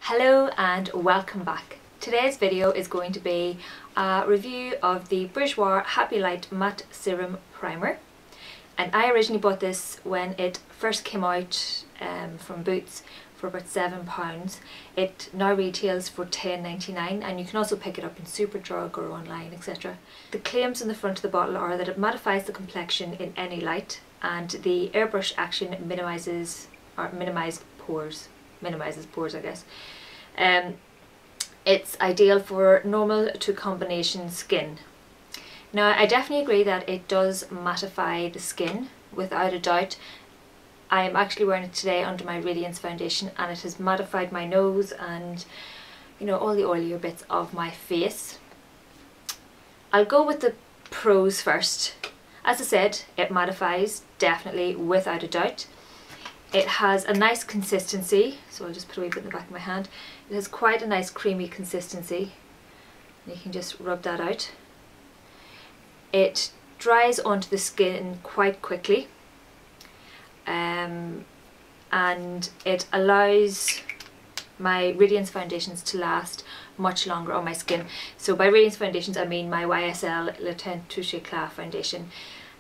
Hello and welcome back. Today's video is going to be a review of the Bourjois Happy Light Matte Serum Primer, and I originally bought this when it first came out from Boots for about £7. It now retails for £10.99 and you can also pick it up in Superdrug or online, etc. The claims on the front of the bottle are that it mattifies the complexion in any light, and the airbrush action minimises pores, I guess. It's ideal for normal to combination skin. Now I definitely agree that it does mattify the skin without a doubt. I am actually wearing it today under my Radiance foundation and it has mattified my nose and, you know, all the oilier bits of my face. I'll go with the pros first. As I said, it mattifies, definitely, without a doubt. It has a nice consistency, so I'll just put a wee bit in the back of my hand. It has quite a nice creamy consistency. You can just rub that out. It dries onto the skin quite quickly, and it allows my Radiance foundations to last much longer on my skin. So by Radiance foundations I mean my YSL Le Teint Touche Éclat foundation.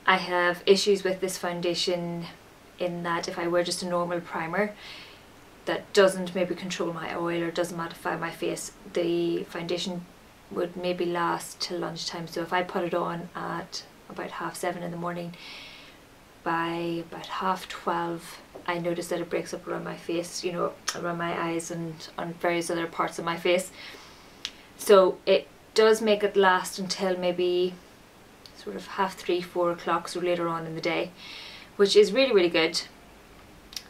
I have issues with this foundation in that if I wear just a normal primer that doesn't maybe control my oil or doesn't mattify my face, the foundation would maybe last till lunchtime. So if I put it on at about 7:30 in the morning, by about 12:30 I notice that it breaks up around my face, you know, around my eyes and on various other parts of my face. So it does make it last until maybe sort of 3:30, 4 o'clock, so later on in the day, which is really good.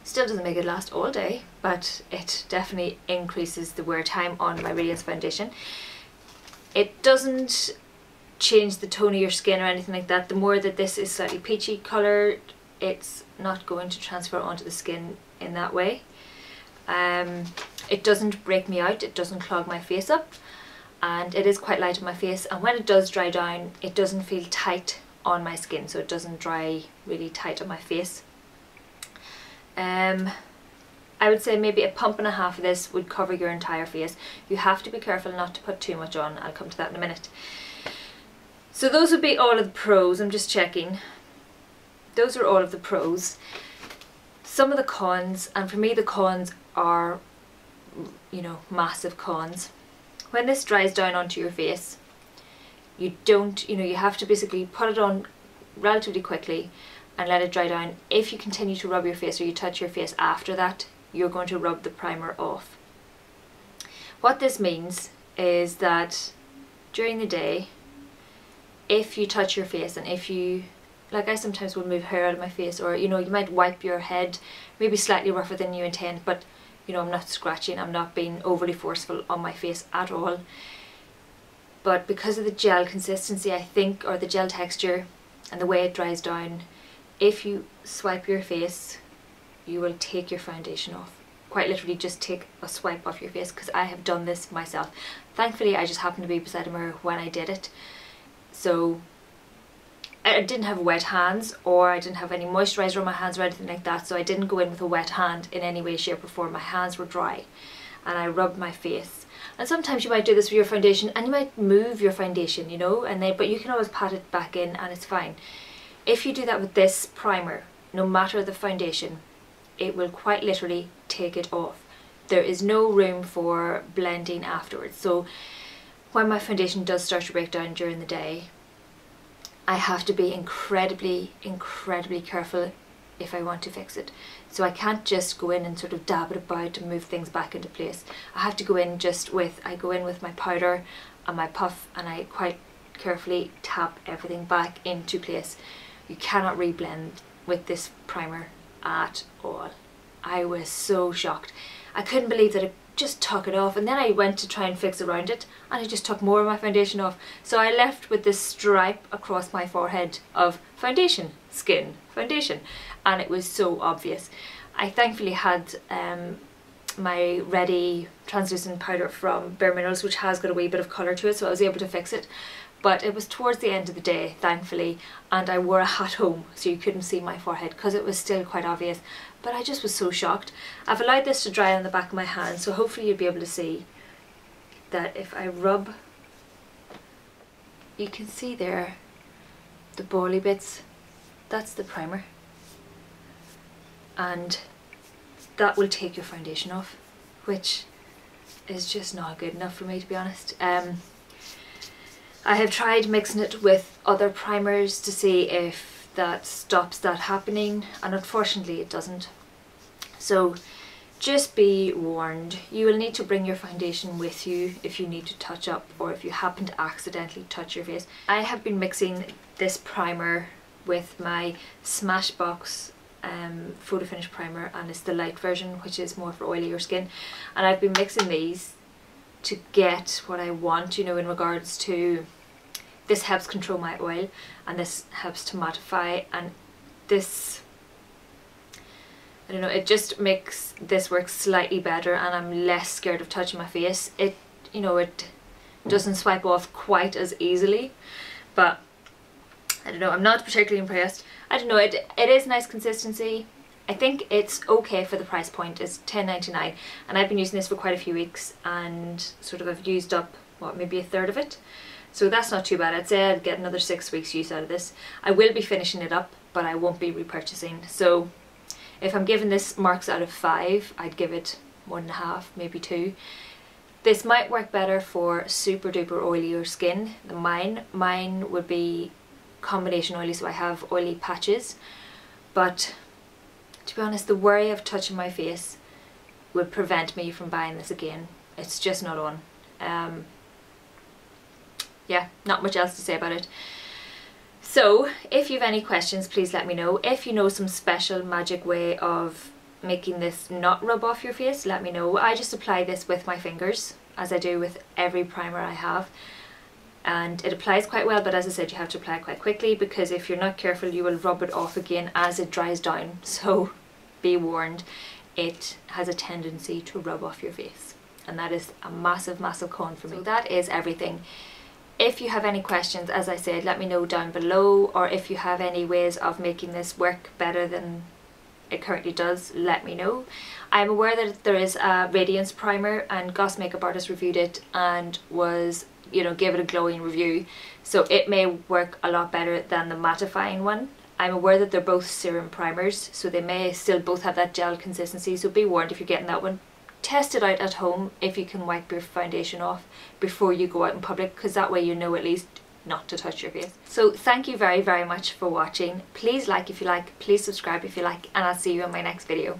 Still doesn't make it last all day, but it definitely increases the wear time on my Radiance foundation. It doesn't change the tone of your skin or anything like that. The more that this is slightly peachy coloured, it's not going to transfer onto the skin in that way. It doesn't break me out, it doesn't clog my face up, and it is quite light on my face, and when it does dry down it doesn't feel tight on my skin, so it doesn't dry really tight on my face. I would say maybe a pump and a half of this would cover your entire face. You have to be careful not to put too much on. I'll come to that in a minute. So those would be all of the pros. I'm just checking. Those are all of the pros. Some of the cons, and for me the cons are, you know, massive cons. When this dries down onto your face, you have to basically put it on relatively quickly and let it dry down. If you continue to rub your face or you touch your face after that, you're going to rub the primer off. What this means is that during the day, if you touch your face and if you, like I sometimes will move hair out of my face, or you know, you might wipe your head maybe slightly rougher than you intend, but you know, I'm not scratching, I'm not being overly forceful on my face at all. But because of the gel consistency, I think, or the gel texture and the way it dries down, if you swipe your face, you will take your foundation off. Quite literally just take a swipe off your face, because I have done this myself. Thankfully I just happened to be beside a mirror when I did it, so I didn't have wet hands, or I didn't have any moisturiser on my hands or anything like that, so I didn't go in with a wet hand in any way, shape or form. My hands were dry and I rubbed my face. And sometimes you might do this with your foundation and you might move your foundation, you know, but you can always pat it back in and it's fine. If you do that with this primer, no matter the foundation, it will quite literally take it off. There is no room for blending afterwards. So when my foundation does start to break down during the day, I have to be incredibly careful if I want to fix it. So I can't just go in and sort of dab it about and move things back into place. I have to go in I go in with my powder and my puff, and I quite carefully tap everything back into place. You cannot reblend with this primer at all. I was so shocked. I couldn't believe that it just took it off, and then I went to try and fix around it and it just took more of my foundation off. So I left with this stripe across my forehead of foundation, skin, foundation, and it was so obvious. I thankfully had my ready translucent powder from Bare Minerals, which has got a wee bit of colour to it, so I was able to fix it. But it was towards the end of the day, thankfully, and I wore a hat home so you couldn't see my forehead because it was still quite obvious. but I just was so shocked. I've allowed this to dry on the back of my hand, so hopefully you'll be able to see that if I rub, you can see there the bally bits, that's the primer, and that will take your foundation off, which is just not good enough for me, to be honest. I have tried mixing it with other primers to see if that stops that happening, and unfortunately it doesn't. So just be warned, you will need to bring your foundation with you if you need to touch up or if you happen to accidentally touch your face. I have been mixing this primer with my Smashbox photo finish primer, and it's the light version, which is more for oilier skin, and I've been mixing these to get what I want, you know, in regards to this helps control my oil and this helps to mattify, and this, I don't know, it just makes this work slightly better and I'm less scared of touching my face. It, you know, it doesn't swipe off quite as easily, but I don't know, I'm not particularly impressed. I don't know, it is nice consistency. I think it's okay for the price point. It's $10.99 and I've been using this for quite a few weeks and sort of I've used up, what, maybe a third of it. So that's not too bad. I'd say I'd get another 6 weeks use out of this. I will be finishing it up, but I won't be repurchasing. So if I'm giving this marks out of 5, I'd give it 1.5, maybe 2. This might work better for super duper oilier skin than mine. Mine would be combination oily, so I have oily patches, but to be honest, the worry of touching my face would prevent me from buying this again. It's just not on. Yeah, not much else to say about it. So if you have any questions, please let me know. If you know some special magic way of making this not rub off your face, let me know. I just apply this with my fingers, as I do with every primer I have, and it applies quite well, but as I said, you have to apply it quite quickly because if you're not careful you will rub it off again as it dries down. So be warned, it has a tendency to rub off your face, and that is a massive con for me. So that is everything. If you have any questions, as I said, let me know down below, or if you have any ways of making this work better than it currently does, let me know. I'm aware that there is a Radiance primer and Goss Makeup Artist reviewed it and was, you know, gave it a glowing review, so it may work a lot better than the mattifying one. I'm aware that they're both serum primers, so they may still both have that gel consistency, so be warned if you're getting that one. Test it out at home if you can wipe your foundation off before you go out in public, because that way you know at least not to touch your face. So thank you very much for watching. Please like if you like, please subscribe if you like, and I'll see you in my next video.